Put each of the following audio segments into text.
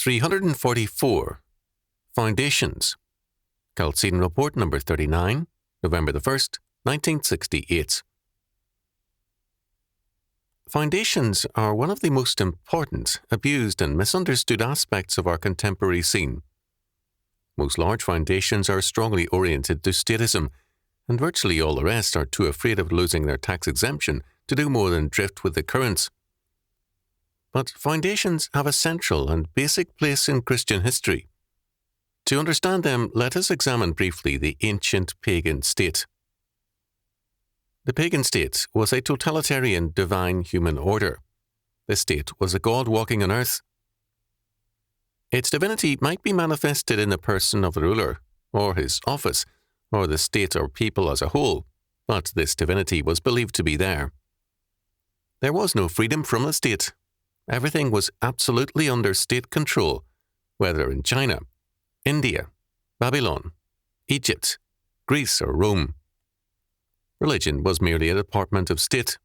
344. Foundations. Chalcedon Report number 39, November the 1st, 1968. Foundations are one of the most important, abused and misunderstood aspects of our contemporary scene. Most large foundations are strongly oriented to statism, and virtually all the rest are too afraid of losing their tax exemption to do more than drift with the currents. But foundations have a central and basic place in Christian history. To understand them, let us examine briefly the ancient pagan state. The pagan state was a totalitarian divine human order. The state was a god walking on earth. Its divinity might be manifested in the person of the ruler, or his office, or the state or people as a whole, but this divinity was believed to be there. There was no freedom from the state. Everything was absolutely under state control, whether in China, India, Babylon, Egypt, Greece, or Rome. Religion was merely a department of state.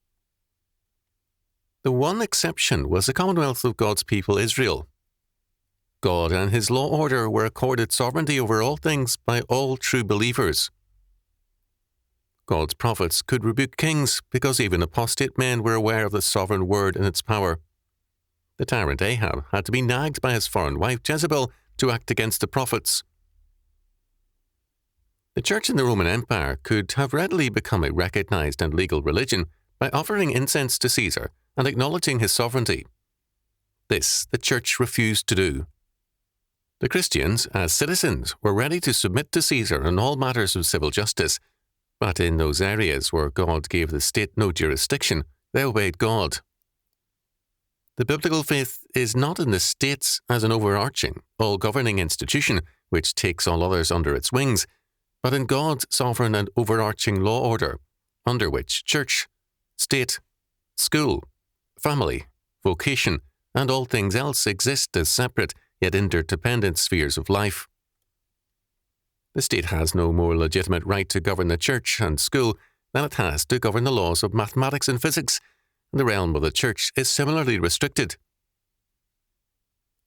The one exception was the Commonwealth of God's people Israel. God and his law order were accorded sovereignty over all things by all true believers. God's prophets could rebuke kings because even apostate men were aware of the sovereign word and its power. The tyrant Ahab had to be nagged by his foreign wife Jezebel to act against the prophets. The Church in the Roman Empire could have readily become a recognized and legal religion by offering incense to Caesar and acknowledging his sovereignty. This the Church refused to do. The Christians, as citizens, were ready to submit to Caesar in all matters of civil justice, but in those areas where God gave the state no jurisdiction, they obeyed God. The biblical faith is not in the states as an overarching, all-governing institution which takes all others under its wings, but in God's sovereign and overarching law order, under which church, state, school, family, vocation, and all things else exist as separate yet interdependent spheres of life. The state has no more legitimate right to govern the church and school than it has to govern the laws of mathematics and physics. The realm of the church is similarly restricted.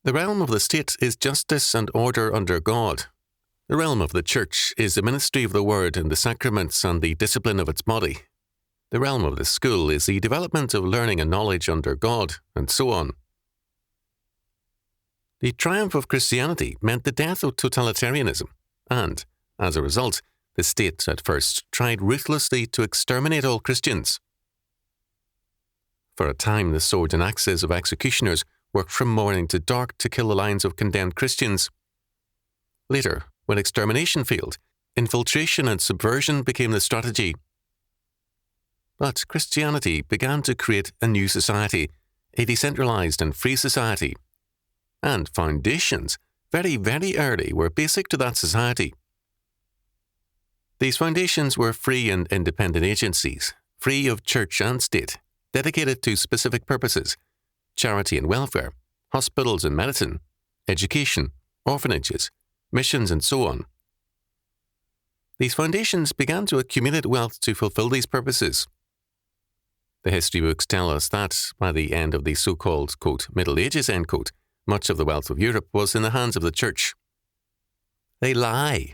The realm of the state is justice and order under God. The realm of the church is the ministry of the word and the sacraments and the discipline of its body. The realm of the school is the development of learning and knowledge under God, and so on. The triumph of Christianity meant the death of totalitarianism, and, as a result, the state at first tried ruthlessly to exterminate all Christians. For a time, the swords and axes of executioners worked from morning to dark to kill the lines of condemned Christians. Later, when extermination failed, infiltration and subversion became the strategy. But Christianity began to create a new society, a decentralized and free society. And foundations, very, very early, were basic to that society. These foundations were free and independent agencies, free of church and state, dedicated to specific purposes: charity and welfare, hospitals and medicine, education, orphanages, missions, and so on. These foundations began to accumulate wealth to fulfill these purposes. The history books tell us that, by the end of the so-called, quote, Middle Ages, end quote, much of the wealth of Europe was in the hands of the church. They lie.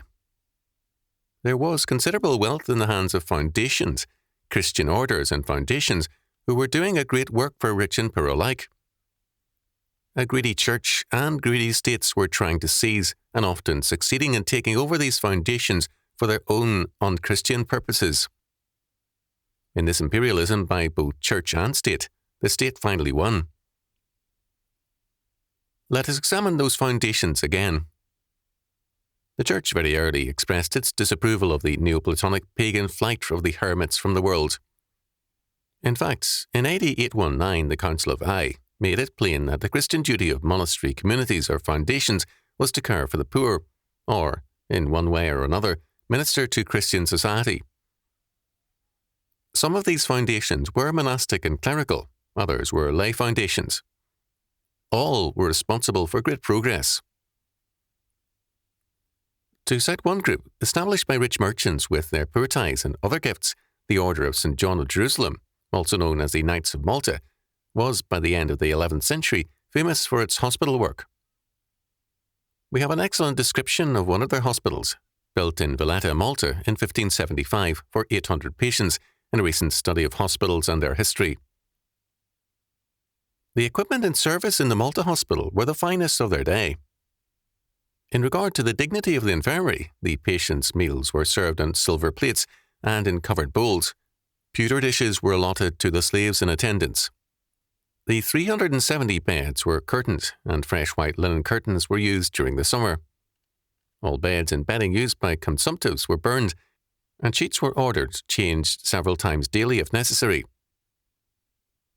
There was considerable wealth in the hands of foundations, Christian orders and foundations, who were doing a great work for rich and poor alike. A greedy church and greedy states were trying to seize, and often succeeding in taking over these foundations for their own unchristian purposes. In this imperialism by both church and state, the state finally won. Let us examine those foundations again. The church very early expressed its disapproval of the Neoplatonic pagan flight of the hermits from the world. In fact, in AD 819, the Council of Ai made it plain that the Christian duty of monastery communities or foundations was to care for the poor, or, in one way or another, minister to Christian society. Some of these foundations were monastic and clerical, others were lay foundations. All were responsible for great progress. To cite one group, established by rich merchants with their poor tithes and other gifts, the Order of St. John of Jerusalem, also known as the Knights of Malta, was, by the end of the 11th century, famous for its hospital work. We have an excellent description of one of their hospitals, built in Valletta, Malta in 1575 for 800 patients in a recent study of hospitals and their history. The equipment and service in the Malta hospital were the finest of their day. In regard to the dignity of the infirmary, the patients' meals were served on silver plates and in covered bowls. Pewter dishes were allotted to the slaves in attendance. The 370 beds were curtained, and fresh white linen curtains were used during the summer. All beds and bedding used by consumptives were burned, and sheets were ordered, changed several times daily if necessary.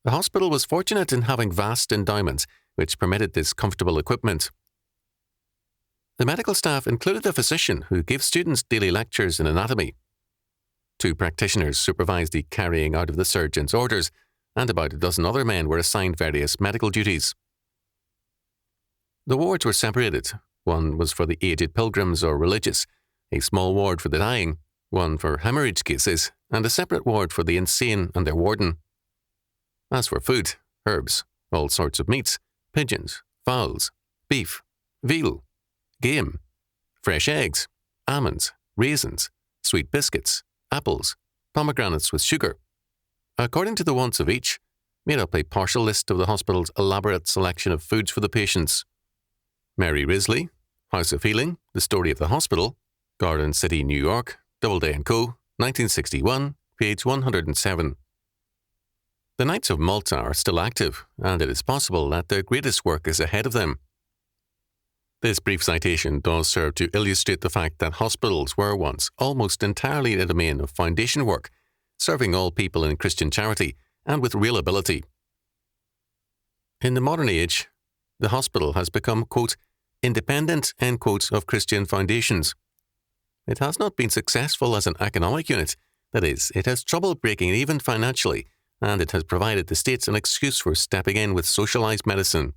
The hospital was fortunate in having vast endowments, which permitted this comfortable equipment. The medical staff included a physician who gave students daily lectures in anatomy. 2 practitioners supervised the carrying out of the surgeon's orders, and about a dozen other men were assigned various medical duties. The wards were separated. One was for the aged pilgrims or religious, a small ward for the dying, one for hemorrhage cases, and a separate ward for the insane and their warden. As for food, herbs, all sorts of meats, pigeons, fowls, beef, veal, game, fresh eggs, almonds, raisins, sweet biscuits, apples, pomegranates with sugar, according to the wants of each, made up a partial list of the hospital's elaborate selection of foods for the patients. Mary Risley, House of Healing, The Story of the Hospital, Garden City, New York, Doubleday & Co., 1961, page 107. The Knights of Malta are still active, and it is possible that their greatest work is ahead of them. This brief citation does serve to illustrate the fact that hospitals were once almost entirely the domain of foundation work, serving all people in Christian charity and with real ability. In the modern age, the hospital has become, quote, independent, end quote, of Christian foundations. It has not been successful as an economic unit, that is, it has trouble breaking even financially, and it has provided the states an excuse for stepping in with socialized medicine.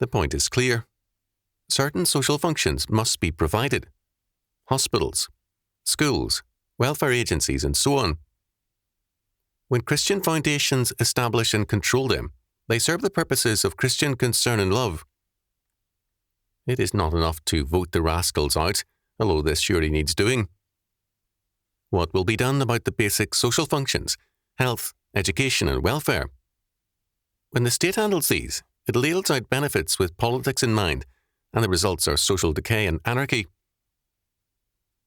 The point is clear. Certain social functions must be provided. Hospitals, schools, welfare agencies, and so on. When Christian foundations establish and control them, they serve the purposes of Christian concern and love. It is not enough to vote the rascals out, although this surely needs doing. What will be done about the basic social functions, health, education, and welfare? When the state handles these, it ladles out benefits with politics in mind, and the results are social decay and anarchy.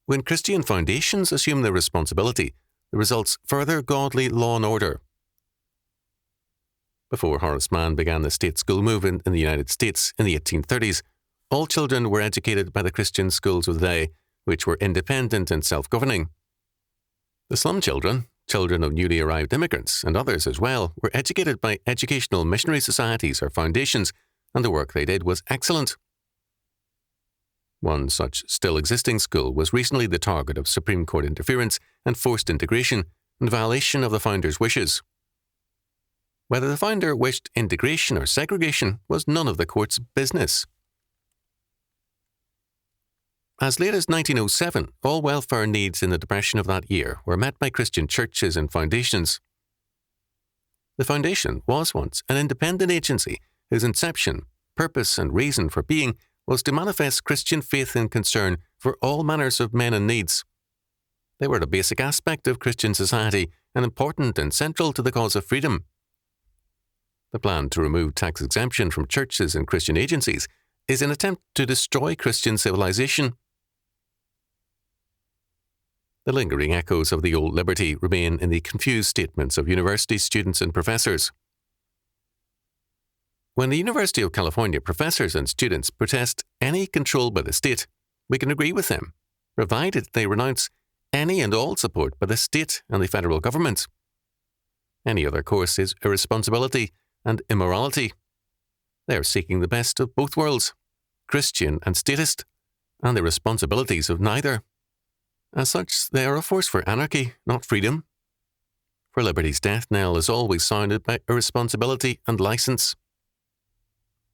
When Christian foundations assume their responsibility, the results further godly law and order. Before Horace Mann began the state school movement in the United States in the 1830s, all children were educated by the Christian schools of the day, which were independent and self-governing. The slum children, children of newly arrived immigrants, and others as well, were educated by educational missionary societies or foundations, and the work they did was excellent. One such still existing school was recently the target of Supreme Court interference and forced integration in violation of the founder's wishes. Whether the founder wished integration or segregation was none of the court's business. As late as 1907, all welfare needs in the Depression of that year were met by Christian churches and foundations. The foundation was once an independent agency whose inception, purpose, and reason for being was to manifest Christian faith and concern for all manners of men and needs. They were a basic aspect of Christian society and important and central to the cause of freedom. The plan to remove tax exemption from churches and Christian agencies is an attempt to destroy Christian civilization. The lingering echoes of the old liberty remain in the confused statements of university students and professors. When the University of California professors and students protest any control by the state, we can agree with them, provided they renounce any and all support by the state and the federal government. Any other course is irresponsibility and immorality. They are seeking the best of both worlds, Christian and statist, and the responsibilities of neither. As such, they are a force for anarchy, not freedom. For liberty's death knell is always sounded by irresponsibility and license.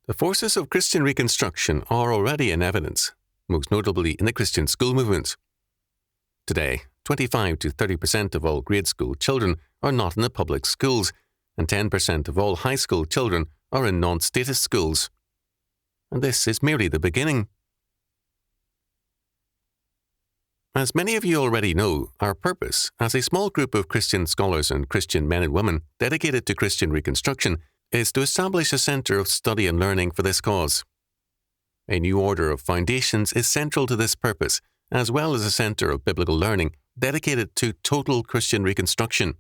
The forces of Christian reconstruction are already in evidence, most notably in the Christian school movement. Today, 25 to 30% of all grade school children are not in the public schools, and 10% of all high school children are in non-statist schools. and this is merely the beginning. As many of you already know, our purpose, as a small group of Christian scholars and Christian men and women dedicated to Christian reconstruction, is to establish a centre of study and learning for this cause. A new order of foundations is central to this purpose, as well as a centre of biblical learning dedicated to total Christian reconstruction.